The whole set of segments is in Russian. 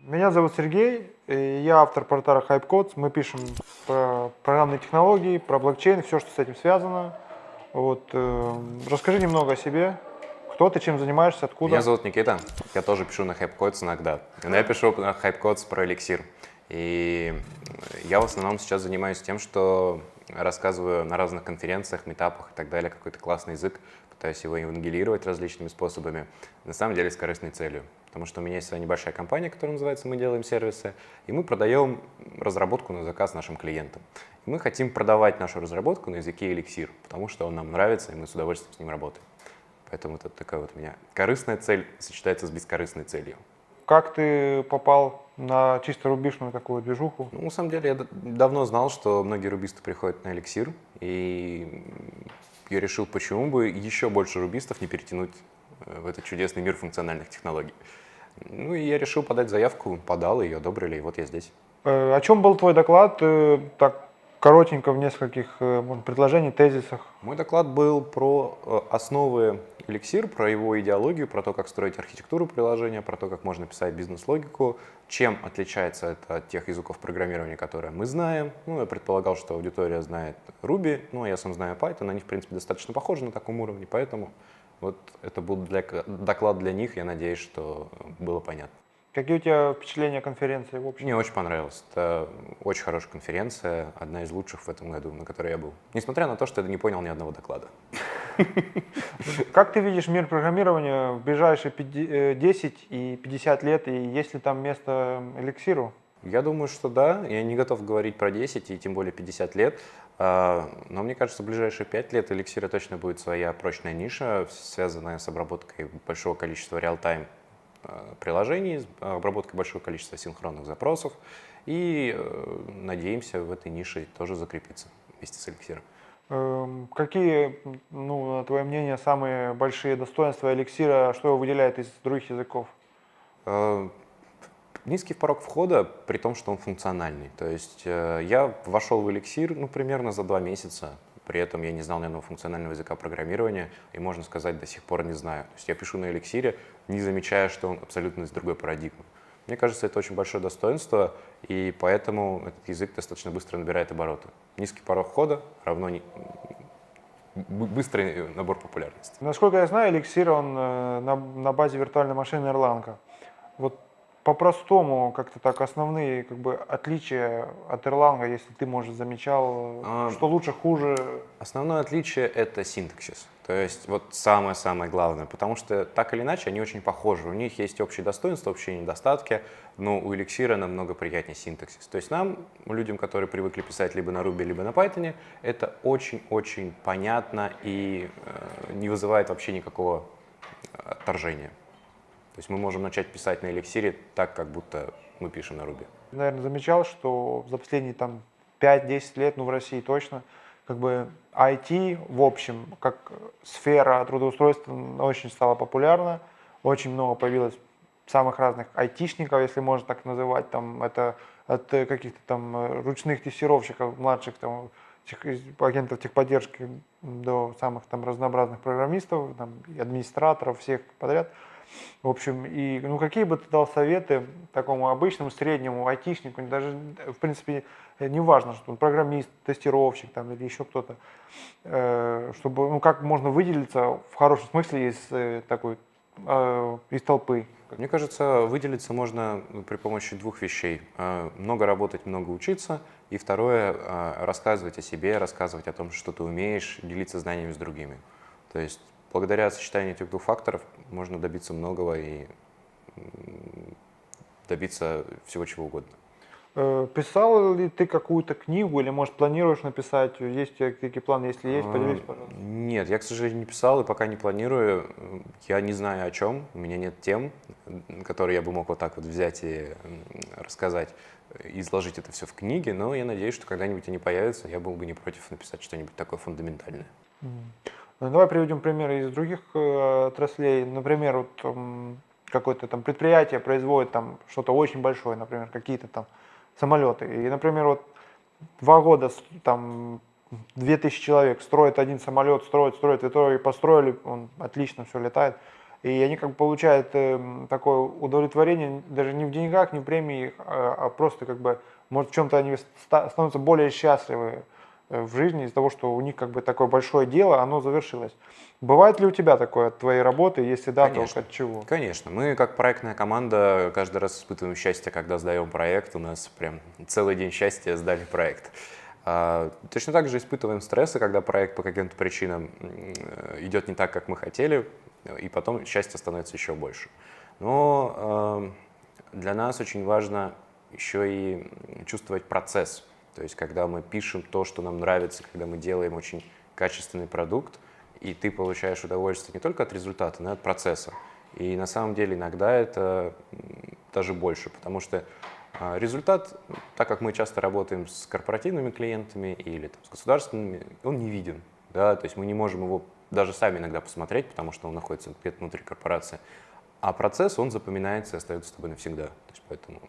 Меня зовут Сергей, и я автор портала HypeCodes. Мы пишем про программные технологии, про блокчейн, все, что с этим связано. Вот, расскажи немного о себе. Кто ты, чем занимаешься, Меня откуда? зовут Никита, я тоже пишу на HypeCodes иногда. Но я пишу на HypeCodes про эликсир. И я в основном сейчас занимаюсь тем, что рассказываю на разных конференциях, митапах и так далее какой-то классный язык, пытаюсь его евангелировать различными способами, на самом деле с корыстной целью. Потому что у меня есть своя небольшая компания, которая называется «Мы делаем сервисы», и мы продаем разработку на заказ нашим клиентам. И мы хотим продавать нашу разработку на языке эликсир, потому что он нам нравится, и мы с удовольствием с ним работаем. Поэтому это такая вот у меня корыстная цель сочетается с бескорыстной целью. Как ты попал на чисто рубишную такую движуху? Ну, на самом деле, я давно знал, что многие рубисты приходят на эликсир, и я решил, почему бы еще больше рубистов не перетянуть в этот чудесный мир функциональных технологий. Ну, и я решил подать заявку, подал, ее одобрили, и вот я здесь. О чем был твой доклад? Так коротенько в нескольких может, предложений, тезисах. Мой доклад был про основы эликсир, про его идеологию, про то, как строить архитектуру приложения, про то, как можно писать бизнес-логику, чем отличается это от тех языков программирования, которые мы знаем. Ну, я предполагал, что аудитория знает Ruby, ну, а я сам знаю Python, они, в принципе, достаточно похожи на таком уровне, поэтому вот это был доклад для них, я надеюсь, что было понятно. Какие у тебя впечатления о конференции в общем? Мне очень понравилось. Это очень хорошая конференция, одна из лучших в этом году, на которой я был. Несмотря на то, что я не понял ни одного доклада. Как ты видишь мир программирования в ближайшие 10 и 50 лет, и есть ли там место эликсиру? Я думаю, что да. Я не готов говорить про 10 и тем более 50 лет. Но мне кажется, в ближайшие 5 лет эликсира точно будет своя прочная ниша, связанная с обработкой большого количества реал-тайм приложений, обработкой большого количества синхронных запросов. И надеемся в этой нише тоже закрепиться вместе с эликсиром. Какие, ну, на твое мнение, самые большие достоинства эликсира, что его выделяет из других языков? Низкий порог входа, при том, что он функциональный. То есть я вошел в эликсир примерно за 2 месяца, при этом я не знал ни одного функционального языка программирования, и, можно сказать, до сих пор не знаю. То есть я пишу на эликсире, не замечая, что он абсолютно из другой парадигмы. Мне кажется, это очень большое достоинство, и поэтому этот язык достаточно быстро набирает обороты. Низкий порог входа равно быстрый набор популярности. Насколько я знаю, эликсир, он на базе виртуальной машины Erlang. Вот по-простому, как-то так, основные как бы отличия от Erlang, если ты, может, замечал, что лучше, хуже? Основное отличие — это синтаксис. То есть вот самое-самое главное, потому что так или иначе они очень похожи. У них есть общие достоинства, общие недостатки, но у эликсира намного приятнее синтаксис. То есть нам, людям, которые привыкли писать либо на Ruby, либо на Python, это очень-очень понятно и не вызывает вообще никакого отторжения. То есть мы можем начать писать на эликсире так, как будто мы пишем на Ruby. Наверное, замечал, что за последние там 5-10 лет, ну в России точно, как бы IT в общем, как сфера трудоустройства очень стала популярна, очень много появилось самых разных айтишников, если можно так называть, там это от каких-то там ручных тестировщиков, младших там агентов техподдержки до самых там разнообразных программистов, там, и администраторов, всех подряд. В общем, и ну, какие бы ты дал советы такому обычному, среднему айтишнику, даже, в принципе, не важно, что он программист, тестировщик там, или еще кто-то, чтобы, ну, как можно выделиться в хорошем смысле из такой, из толпы? Мне кажется, выделиться можно при помощи 2 вещей. Много работать, много учиться. И второе, рассказывать о себе, рассказывать о том, что ты умеешь, делиться знаниями с другими. То есть благодаря сочетанию этих 2 факторов можно добиться многого и добиться всего чего угодно. Писал ли ты какую-то книгу или, может, планируешь написать? Есть у тебя какие планы? Если есть, поделись, пожалуйста. Нет, я, к сожалению, не писал и пока не планирую. Я не знаю о чем, у меня нет тем, которые я бы мог вот так вот взять и рассказать, и изложить это все в книге, но я надеюсь, что когда-нибудь они появятся, я был бы не против написать что-нибудь такое фундаментальное. Ну, давай приведем примеры из других отраслей. Например, вот какое-то там предприятие производит там что-то очень большое, например, какие-то там самолеты. И, например, вот 2 года там 2000 человек строят один самолет, строят, в итоге построили, он отлично все летает. И они как бы получают такое удовлетворение даже не в деньгах, не в премии, а просто как бы, может, в чем-то они становятся более счастливы в жизни из-за того, что у них как бы такое большое дело, оно завершилось. Бывает ли у тебя такое от твоей работы? Если да, то Конечно. от чего? Конечно. Мы, как проектная команда, каждый раз испытываем счастье, когда сдаем проект. У нас прям целый день счастья, сдали проект. Точно так же испытываем стрессы, когда проект по каким-то причинам идет не так, как мы хотели, и потом счастье становится еще больше. Но для нас очень важно еще и чувствовать процесс. То есть, когда мы пишем то, что нам нравится, когда мы делаем очень качественный продукт, и ты получаешь удовольствие не только от результата, но и от процесса. И на самом деле иногда это даже больше, потому что результат, так как мы часто работаем с корпоративными клиентами или там, с государственными, он не виден. Да? То есть мы не можем его даже сами иногда посмотреть, потому что он находится где-то внутри корпорации. А процесс, он запоминается и остается с тобой навсегда. То есть поэтому...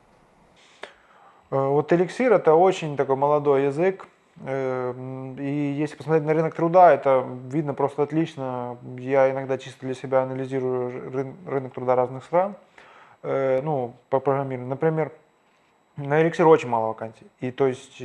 Вот эликсир это очень такой молодой язык. И если посмотреть на рынок труда, это видно просто отлично. Я иногда чисто для себя анализирую рынок труда разных стран. Ну, по программированию. Например, на эликсир очень мало вакансий. И то есть,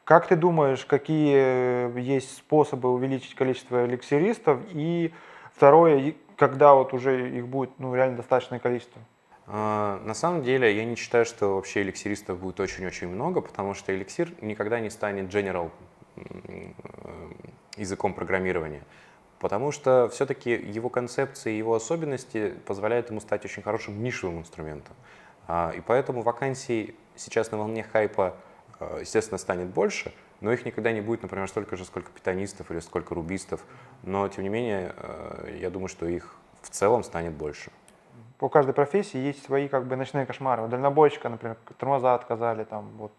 как ты думаешь, какие есть способы увеличить количество эликсиристов? И второе, когда вот уже их будет ну, реально достаточное количество? На самом деле, я не считаю, что вообще эликсиристов будет очень-очень много, потому что эликсир никогда не станет general языком программирования, потому что все-таки его концепции, его особенности позволяют ему стать очень хорошим нишевым инструментом. И поэтому вакансий сейчас на волне хайпа, естественно, станет больше, но их никогда не будет, например, столько же, сколько питонистов или сколько рубистов. Но, тем не менее, я думаю, что их в целом станет больше. По каждой профессии есть свои как бы ночные кошмары. У дальнобойщика, например, тормоза отказали. Там, вот.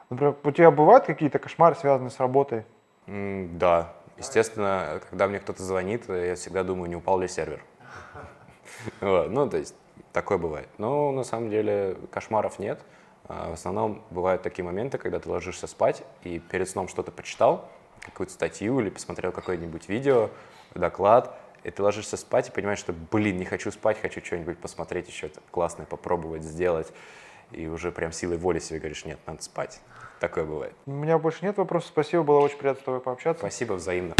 Например, у тебя бывают какие-то кошмары, связанные с работой? Да. Естественно, когда мне кто-то звонит, я всегда думаю, не упал ли сервер. Ну, то есть, такое бывает. Но на самом деле кошмаров нет. В основном бывают такие моменты, когда ты ложишься спать и перед сном что-то почитал, какую-то статью или посмотрел какое-нибудь видео, доклад, и ты ложишься спать и понимаешь, что, блин, не хочу спать, хочу что-нибудь посмотреть еще классное, попробовать сделать. И уже прям силой воли себе говоришь, нет, надо спать. Такое бывает. У меня больше нет вопросов. Спасибо, было очень приятно с тобой пообщаться. Спасибо, взаимно.